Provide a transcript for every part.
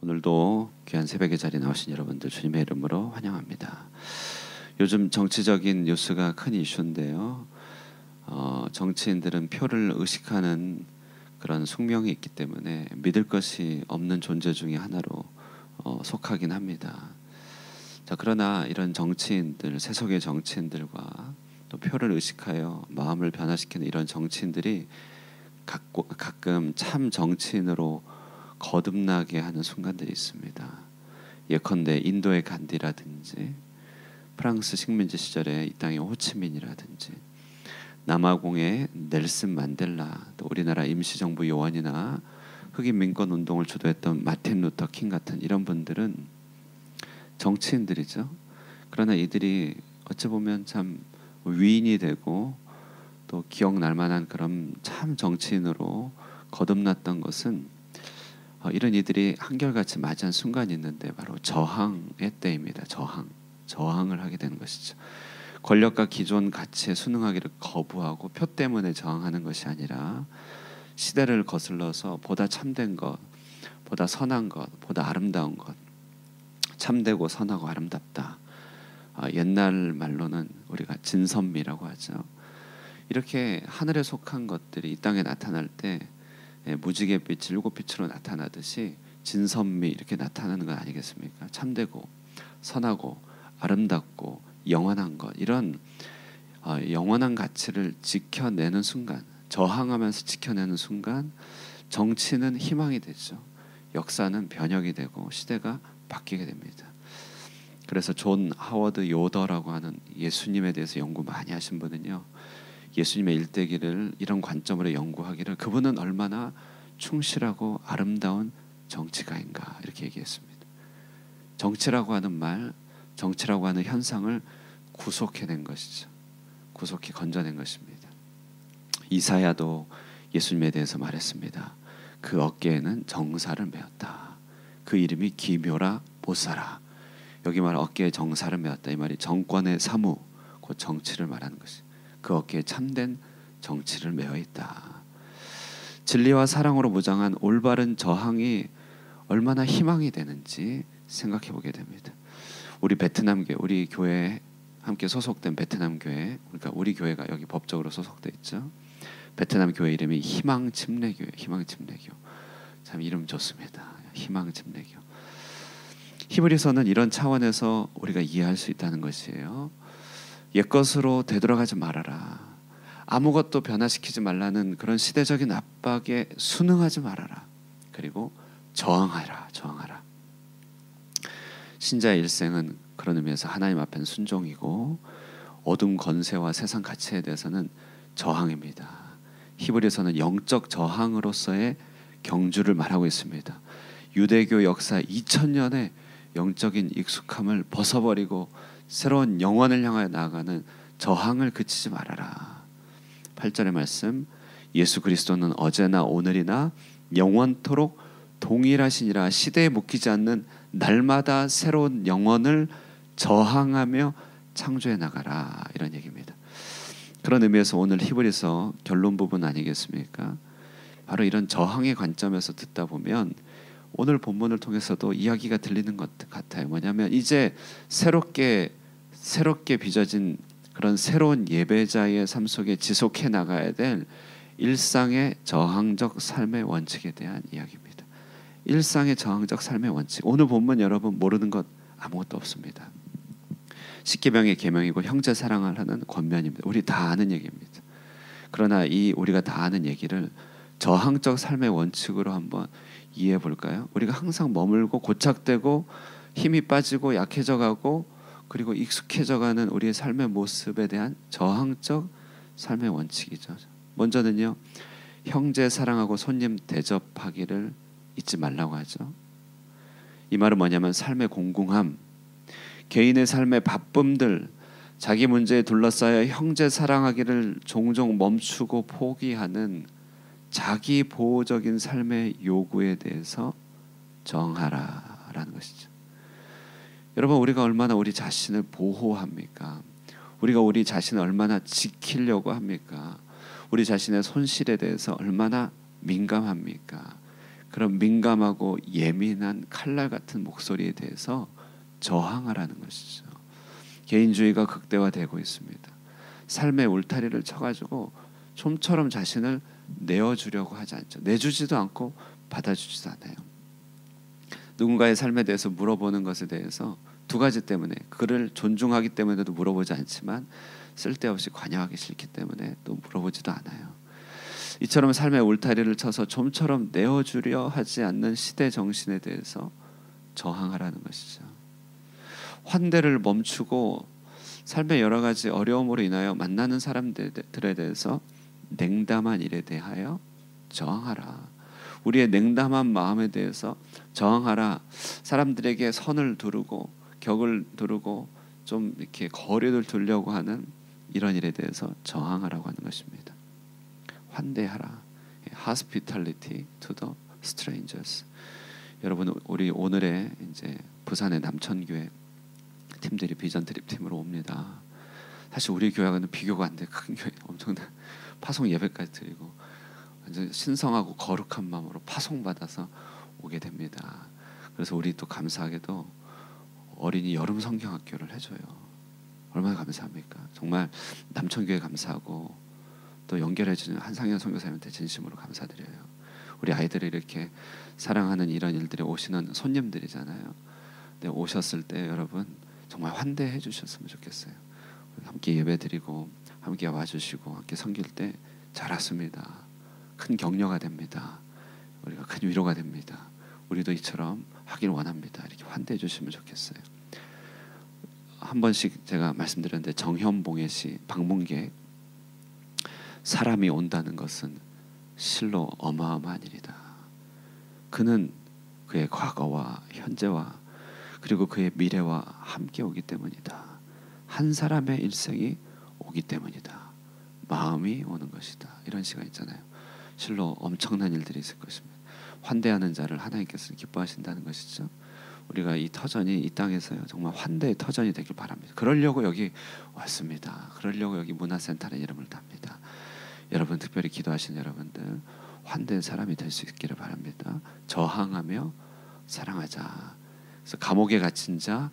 오늘도 귀한 새벽의 자리에 나오신 여러분들 주님의 이름으로 환영합니다. 요즘 정치적인 뉴스가 큰 이슈인데요. 정치인들은 표를 의식하는 그런 숙명이 있기 때문에 믿을 것이 없는 존재 중에 하나로 속하긴 합니다. 자, 그러나 이런 정치인들, 세속의 정치인들과 또 표를 의식하여 마음을 변화시키는 이런 정치인들이 가끔 참 정치인으로 거듭나게 하는 순간들이 있습니다. 예컨대 인도의 간디라든지 프랑스 식민지 시절의 이 땅의 호치민이라든지 남아공의 넬슨 만델라, 또 우리나라 임시정부 요원이나 흑인 민권 운동을 주도했던 마틴 루터 킹 같은 이런 분들은 정치인들이죠. 그러나 이들이 어찌 보면 참 위인이 되고 또 기억날 만한 그런 참 정치인으로 거듭났던 것은 이런 이들이 한결같이 맞이한 순간이 있는데 바로 저항의 때입니다. 저항을 하게 되는 것이죠. 권력과 기존 가치에 순응하기를 거부하고 표 때문에 저항하는 것이 아니라 시대를 거슬러서 보다 참된 것, 보다 선한 것, 보다 아름다운 것, 참되고 선하고 아름답다. 옛날 말로는 우리가 진선미라고 하죠. 이렇게 하늘에 속한 것들이 이 땅에 나타날 때 무지갯빛이 일곱빛으로 나타나듯이 진선미 이렇게 나타나는 건 아니겠습니까? 참되고 선하고 아름답고 영원한 것, 이런 영원한 가치를 지켜내는 순간, 저항하면서 지켜내는 순간 정치는 희망이 되죠. 역사는 변혁이 되고 시대가 바뀌게 됩니다. 그래서 존 하워드 요더라고 하는 예수님에 대해서 연구 많이 하신 분은요, 예수님의 일대기를 이런 관점으로 연구하기를 그분은 얼마나 충실하고 아름다운 정치가인가 이렇게 얘기했습니다. 정치라고 하는 말, 정치라고 하는 현상을 구속해낸 것이죠. 구속해 건져낸 것입니다. 이사야도 예수님에 대해서 말했습니다. 그 어깨에는 정사를 메었다. 그 이름이 기묘라 못사라. 여기 말 어깨에 정사를 메었다, 이 말이 정권의 사무, 곧 정치를 말하는 것이. 그 어깨에 참된 정치를 메어 있다. 진리와 사랑으로 무장한 올바른 저항이 얼마나 희망이 되는지 생각해 보게 됩니다. 우리 베트남 교회, 우리 교회에 함께 소속된 베트남 교회, 그러니까 우리 교회가 여기 법적으로 소속돼 있죠. 베트남 교회 이름이 희망침례교회, 희망침례교. 참 이름 좋습니다. 희망침례교. 히브리서는 이런 차원에서 우리가 이해할 수 있다는 것이에요. 옛것으로 되돌아가지 말아라. 아무것도 변화시키지 말라는 그런 시대적인 압박에 순응하지 말아라. 그리고 저항하라. 신자의 일생은 그런 의미에서 하나님 앞에는 순종이고 어둠 권세와 세상 가치에 대해서는 저항입니다. 히브리서는 영적 저항으로서의 경주를 말하고 있습니다. 유대교 역사 2000년의 영적인 익숙함을 벗어버리고 새로운 영원을 향하여 나아가는 저항을 그치지 말아라. 8절의 말씀, 예수 그리스도는 어제나 오늘이나 영원토록 동일하시니라. 시대에 묶이지 않는 날마다 새로운 영혼을 저항하며 창조해 나가라, 이런 얘기입니다. 그런 의미에서 오늘 히브리서 결론 부분 아니겠습니까? 바로 이런 저항의 관점에서 듣다 보면 오늘 본문을 통해서도 이야기가 들리는 것 같아요. 뭐냐면 이제 새롭게 빚어진 그런 새로운 예배자의 삶 속에 지속해 나가야 될 일상의 저항적 삶의 원칙에 대한 이야기입니다. 일상의 저항적 삶의 원칙. 오늘 본문 여러분 모르는 것 아무것도 없습니다. 십계명의 계명이고 형제 사랑을 하는 권면입니다. 우리 다 아는 얘기입니다. 그러나 이 우리가 다 아는 얘기를 저항적 삶의 원칙으로 한번 이해해 볼까요? 우리가 항상 머물고 고착되고 힘이 빠지고 약해져가고 그리고 익숙해져가는 우리의 삶의 모습에 대한 저항적 삶의 원칙이죠. 먼저는요, 형제 사랑하고 손님 대접하기를 잊지 말라고 하죠. 이 말은 뭐냐면 삶의 공공함, 개인의 삶의 바쁨들, 자기 문제에 둘러싸여 형제 사랑하기를 종종 멈추고 포기하는 자기 보호적인 삶의 요구에 대해서 저항하라라는 것이죠. 여러분, 우리가 얼마나 우리 자신을 보호합니까? 우리가 우리 자신을 얼마나 지키려고 합니까? 우리 자신의 손실에 대해서 얼마나 민감합니까? 그런 민감하고 예민한 칼날 같은 목소리에 대해서 저항하라는 것이죠. 개인주의가 극대화되고 있습니다. 삶의 울타리를 쳐가지고 좀처럼 자신을 내어주려고 하지 않죠. 내주지도 않고 받아주지도 않아요. 누군가의 삶에 대해서 물어보는 것에 대해서 두 가지 때문에, 그를 존중하기 때문에도 물어보지 않지만 쓸데없이 관여하기 싫기 때문에 또 물어보지도 않아요. 이처럼 삶의 울타리를 쳐서 좀처럼 내어주려 하지 않는 시대 정신에 대해서 저항하라는 것이죠. 환대를 멈추고 삶의 여러 가지 어려움으로 인하여 만나는 사람들에 대해서 냉담한 일에 대하여 저항하라. 우리의 냉담한 마음에 대해서 저항하라. 사람들에게 선을 두르고 격을 두르고 좀 이렇게 거리를 두려고 하는 이런 일에 대해서 저항하라고 하는 것입니다. 환대하라. Hospitality to the strangers. 여러분, 우리 오늘의 이제 부산의 남천교회 팀들이 비전 트립 팀으로 옵니다. 사실 우리 교회와는 비교가 안 돼. 큰 교회 엄청난 파송 예배까지 드리고 완전 신성하고 거룩한 마음으로 파송받아서 오게 됩니다. 그래서 우리 또 감사하게도 어린이 여름 성경학교를 해줘요. 얼마나 감사합니까? 정말 남천교회 감사하고 또 연결해주는 한상현 선교사님한테 진심으로 감사드려요. 우리 아이들을 이렇게 사랑하는 이런 일들에 오시는 손님들이잖아요. 근데 오셨을 때 여러분 정말 환대해 주셨으면 좋겠어요. 함께 예배드리고 함께 와주시고 함께 섬길 때 잘 왔습니다. 큰 격려가 됩니다. 우리가 큰 위로가 됩니다. 우리도 이처럼 하길 원합니다. 이렇게 환대해 주시면 좋겠어요. 한 번씩 제가 말씀드렸는데 정현봉의 시 방문객, 사람이 온다는 것은 실로 어마어마한 일이다. 그는 그의 과거와 현재와 그리고 그의 미래와 함께 오기 때문이다. 한 사람의 일생이 오기 때문이다. 마음이 오는 것이다. 이런 시간 있잖아요. 실로 엄청난 일들이 있을 것입니다. 환대하는 자를 하나님께서 기뻐하신다는 것이죠. 우리가 이 터전이 이 땅에서요 정말 환대의 터전이 되길 바랍니다. 그러려고 여기 왔습니다. 그러려고 여기 문화센터라는 이름을 답니다. 여러분 특별히 기도하신 여러분들 환대의 사람이 될 수 있기를 바랍니다. 저항하며 사랑하자. 그래서 감옥에 갇힌 자,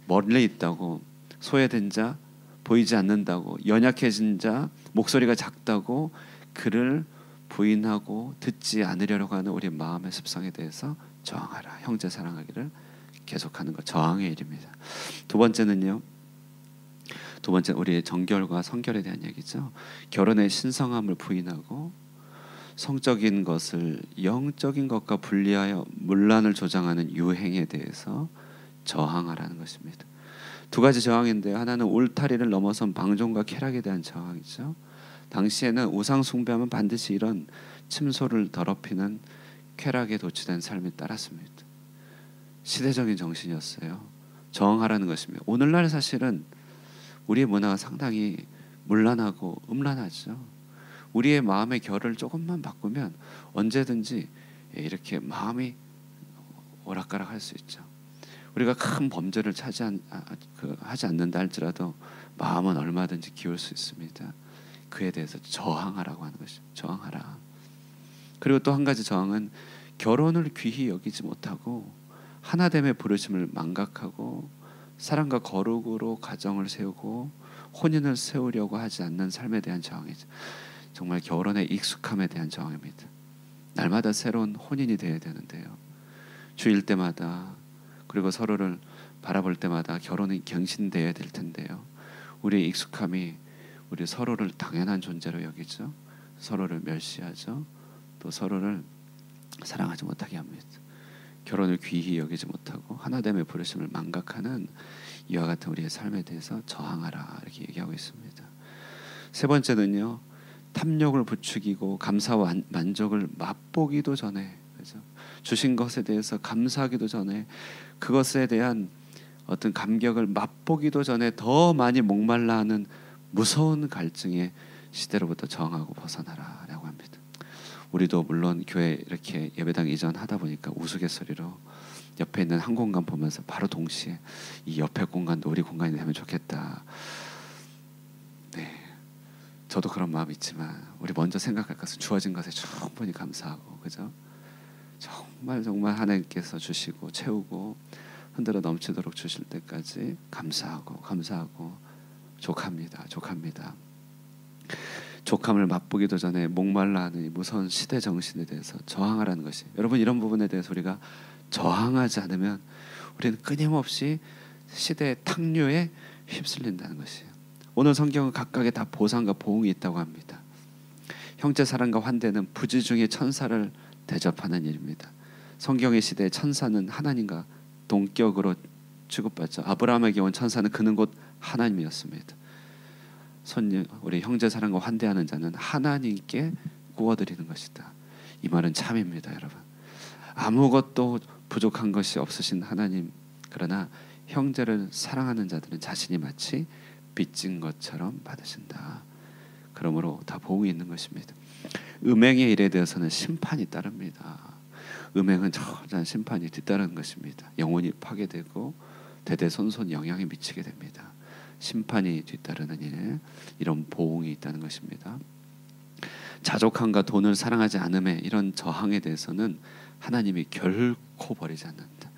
멀리 있다고 소외된 자, 보이지 않는다고 연약해진 자, 목소리가 작다고 그를 부인하고 듣지 않으려고 하는 우리 마음의 습성에 대해서 저항하라. 형제 사랑하기를 계속하는 것, 저항의 일입니다. 두 번째는요. 두 번째 우리의 정결과 성결에 대한 얘기죠. 결혼의 신성함을 부인하고 성적인 것을 영적인 것과 분리하여 문란을 조장하는 유행에 대해서 저항하라는 것입니다. 두 가지 저항인데요. 하나는 울타리를 넘어선 방종과 쾌락에 대한 저항이죠. 당시에는 우상 숭배하면 반드시 이런 침소를 더럽히는 쾌락에 도취된 삶이 따랐습니다. 시대적인 정신이었어요. 저항하라는 것입니다. 오늘날 사실은 우리의 문화가 상당히 문란하고 음란하죠. 우리의 마음의 결을 조금만 바꾸면 언제든지 이렇게 마음이 오락가락할 수 있죠. 우리가 큰 범죄를 하지 않는다 할지라도 마음은 얼마든지 기울 수 있습니다. 그에 대해서 저항하라고 하는 것이죠. 저항하라. 그리고 또 한 가지 저항은 결혼을 귀히 여기지 못하고 하나됨의 부르심을 망각하고 사랑과 거룩으로 가정을 세우고 혼인을 세우려고 하지 않는 삶에 대한 저항이죠. 정말 결혼의 익숙함에 대한 저항입니다. 날마다 새로운 혼인이 되어야 되는데요. 주일 때마다 그리고 서로를 바라볼 때마다 결혼이 경신되어야 될 텐데요. 우리의 익숙함이 우리 서로를 당연한 존재로 여기죠. 서로를 멸시하죠. 또 서로를 사랑하지 못하게 합니다. 결혼을 귀히 여기지 못하고 하나됨의 부르심을 망각하는 이와 같은 우리의 삶에 대해서 저항하라 이렇게 얘기하고 있습니다. 세 번째는요. 탐욕을 부추기고 감사와 만족을 맛보기도 전에, 그렇죠? 주신 것에 대해서 감사하기도 전에 그것에 대한 어떤 감격을 맛보기도 전에 더 많이 목말라 하는 무서운 갈증의 시대로부터 저항하고 벗어나라라고 합니다. 우리도 물론 교회 이렇게 예배당 이전하다 보니까 우스갯소리로 옆에 있는 한 공간 보면서 바로 동시에 이 옆에 공간도 우리 공간이 되면 좋겠다. 네, 저도 그런 마음이 있지만 우리 먼저 생각할 것은 주어진 것에 충분히 감사하고, 그죠? 정말 정말 하나님께서 주시고 채우고 흔들어 넘치도록 주실 때까지 감사하고 족합니다. 족함을 맛보기도 전에 목말라 하는 이 무서운 시대 정신에 대해서 저항하라는 것이, 여러분 이런 부분에 대해서 우리가 저항하지 않으면 우리는 끊임없이 시대의 탕류에 휩쓸린다는 것이에요. 오늘 성경은 각각의 다 보상과 보응이 있다고 합니다. 형제 사랑과 환대는 부지 중에 천사를 대접하는 일입니다. 성경의 시대의 천사는 하나님과 동격으로 취급받죠. 아브라함에게 온 천사는 그는 곧 하나님이었습니다. 우리 형제 사랑과 환대하는 자는 하나님께 구워드리는 것이다. 이 말은 참입니다, 여러분. 아무것도 부족한 것이 없으신 하나님, 그러나 형제를 사랑하는 자들은 자신이 마치 빚진 것처럼 받으신다. 그러므로 다 보응이 있는 것입니다. 음행의 일에 대해서는 심판이 따릅니다. 음행은 처절한 심판이 뒤따르는 것입니다. 영혼이 파괴되고 대대손손 영향이 미치게 됩니다. 심판이 뒤따르는 일, 이런 보응이 있다는 것입니다. 자족함과 돈을 사랑하지 않음의 이런 저항에 대해서는 하나님이 결코 버리지 않는다.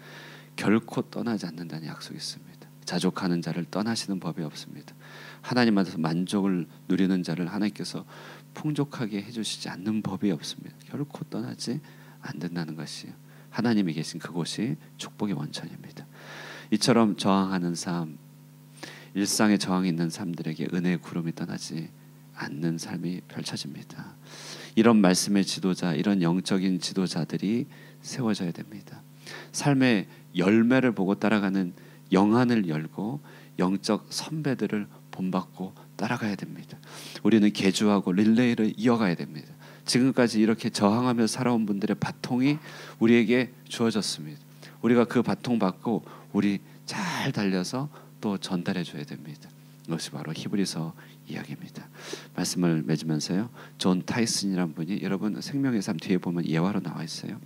결코 떠나지 않는다는 약속이 있습니다. 자족하는 자를 떠나시는 법이 없습니다. 하나님 안에서 만족을 누리는 자를 하나님께서 풍족하게 해주시지 않는 법이 없습니다. 결코 떠나지 않는다는 것이에요. 하나님이 계신 그곳이 축복의 원천입니다. 이처럼 저항하는 삶, 일상에 저항이 있는 사람들에게 은혜의 구름이 떠나지 않는 삶이 펼쳐집니다. 이런 말씀의 지도자, 이런 영적인 지도자들이 세워져야 됩니다. 삶의 열매를 보고 따라가는 영안을 열고 영적 선배들을 본받고 따라가야 됩니다. 우리는 계주하고 릴레이를 이어가야 됩니다. 지금까지 이렇게 저항하며 살아온 분들의 바통이 우리에게 주어졌습니다. 우리가 그 바통 받고 우리 잘 달려서 또 전달해 줘야 됩니다. 이것이 바로 히브리서 이야기입니다. 말씀을 맺으면서요, 존 타이슨이라는 분이, 여러분 생명의 삶 뒤에 보면 예화로 나와 있어요.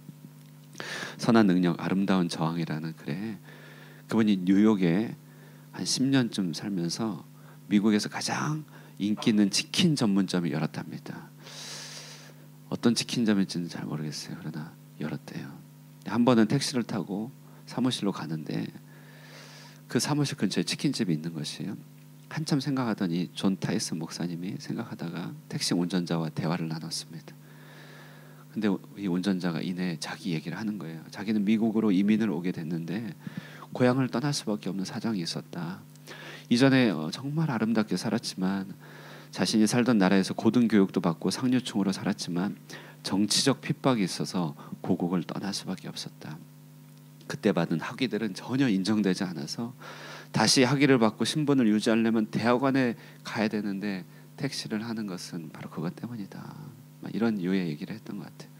선한 능력, 아름다운 저항이라는 글에, 그분이 뉴욕에 한 10년쯤 살면서 미국에서 가장 인기 있는 치킨 전문점이 열었답니다. 어떤 치킨점인지는 잘 모르겠어요. 그러나 열었대요. 한 번은 택시를 타고 사무실로 가는데 그 사무실 근처에 치킨집이 있는 것이에요. 한참 생각하더니 존 타이슨 목사님이 생각하다가 택시 운전자와 대화를 나눴습니다. 근데 이 운전자가 이내 자기 얘기를 하는 거예요. 자기는 미국으로 이민을 오게 됐는데 고향을 떠날 수밖에 없는 사정이 있었다. 이전에 정말 아름답게 살았지만, 자신이 살던 나라에서 고등교육도 받고 상류층으로 살았지만 정치적 핍박이 있어서 고국을 떠날 수밖에 없었다. 그때 받은 학위들은 전혀 인정되지 않아서 다시 학위를 받고 신분을 유지하려면 대학원에 가야 되는데 택시를 하는 것은 바로 그것 때문이다. 이런 유의 얘기를 했던 것 같아요.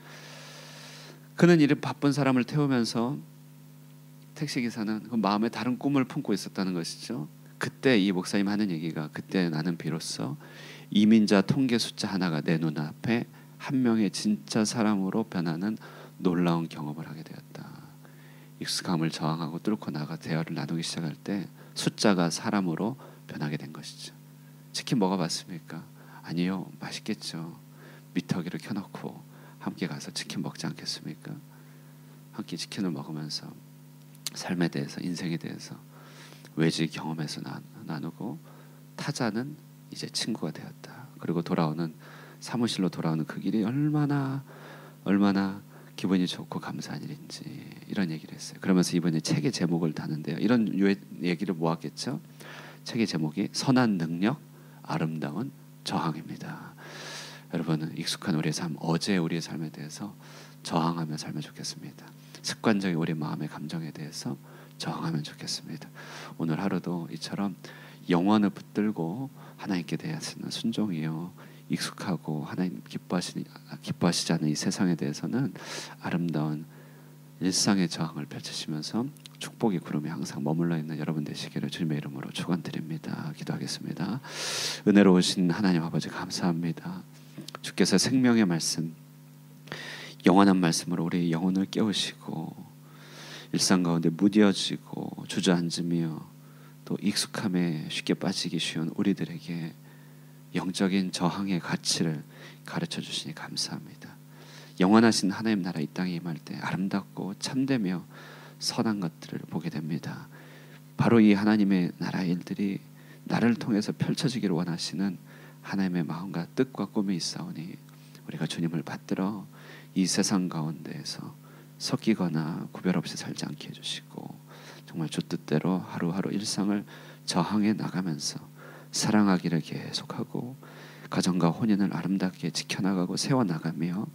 그는 이렇게 바쁜 사람을 태우면서 택시기사는 그 마음에 다른 꿈을 품고 있었다는 것이죠. 그때 이 목사님 하는 얘기가, 그때 나는 비로소 이민자 통계 숫자 하나가 내 눈앞에 한 명의 진짜 사람으로 변하는 놀라운 경험을 하게 되었다. 익숙함을 저항하고 뚫고 나가 대화를 나누기 시작할 때 숫자가 사람으로 변하게 된 것이죠. 치킨 먹어봤습니까? 아니요. 맛있겠죠. 미터기를 켜놓고 함께 가서 치킨 먹지 않겠습니까? 함께 치킨을 먹으면서 삶에 대해서, 인생에 대해서 외지 경험에서 나누고, 타자는 이제 친구가 되었다. 그리고 사무실로 돌아오는 그 길이 얼마나 기분이 좋고 감사한 일인지, 이런 얘기를 했어요. 그러면서 이번에 책의 제목을 다는데요, 이런 얘기를 모았겠죠. 책의 제목이 선한 능력, 아름다운 저항입니다. 여러분은 익숙한 우리의 삶, 어제 우리의 삶에 대해서 저항하며 살면 좋겠습니다. 습관적인 우리 마음의 감정에 대해서 저항하면 좋겠습니다. 오늘 하루도 이처럼 영원을 붙들고 하나님께 대하시는 순종이요, 익숙하고 하나님 기뻐하시지 않는 이 세상에 대해서는 아름다운 일상의 저항을 펼치시면서 축복의 구름이 항상 머물러 있는 여러분 되시기를 주님의 이름으로 축원드립니다. 기도하겠습니다. 은혜로우신 하나님 아버지, 감사합니다. 주께서 생명의 말씀, 영원한 말씀으로 우리 영혼을 깨우시고 일상 가운데 무뎌지고 주저앉으며 또 익숙함에 쉽게 빠지기 쉬운 우리들에게 영적인 저항의 가치를 가르쳐 주시니 감사합니다. 영원하신 하나님 나라 이 땅에 임할 때 아름답고 참되며 선한 것들을 보게 됩니다. 바로 이 하나님의 나라의 일들이 나를 통해서 펼쳐지기를 원하시는 하나님의 마음과 뜻과 꿈이 있사오니 우리가 주님을 받들어 이 세상 가운데에서 섞이거나 구별 없이 살지 않게 해주시고 정말 주 뜻대로 하루하루 일상을 저항해 나가면서 사랑하기를 계속하고 가정과 혼인을 아름답게 지켜나가고 세워나가며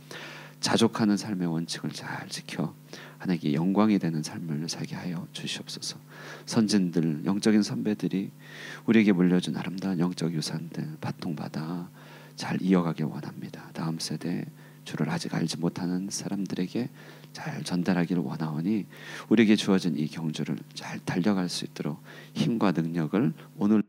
자족하는 삶의 원칙을 잘 지켜 하나님께 영광이 되는 삶을 살게 하여 주시옵소서. 선진들, 영적인 선배들이 우리에게 물려준 아름다운 영적 유산들 바통받아 잘 이어가길 원합니다. 다음 세대 주를 아직 알지 못하는 사람들에게 잘 전달하기를 원하오니 우리에게 주어진 이 경주를 잘 달려갈 수 있도록 힘과 능력을 오늘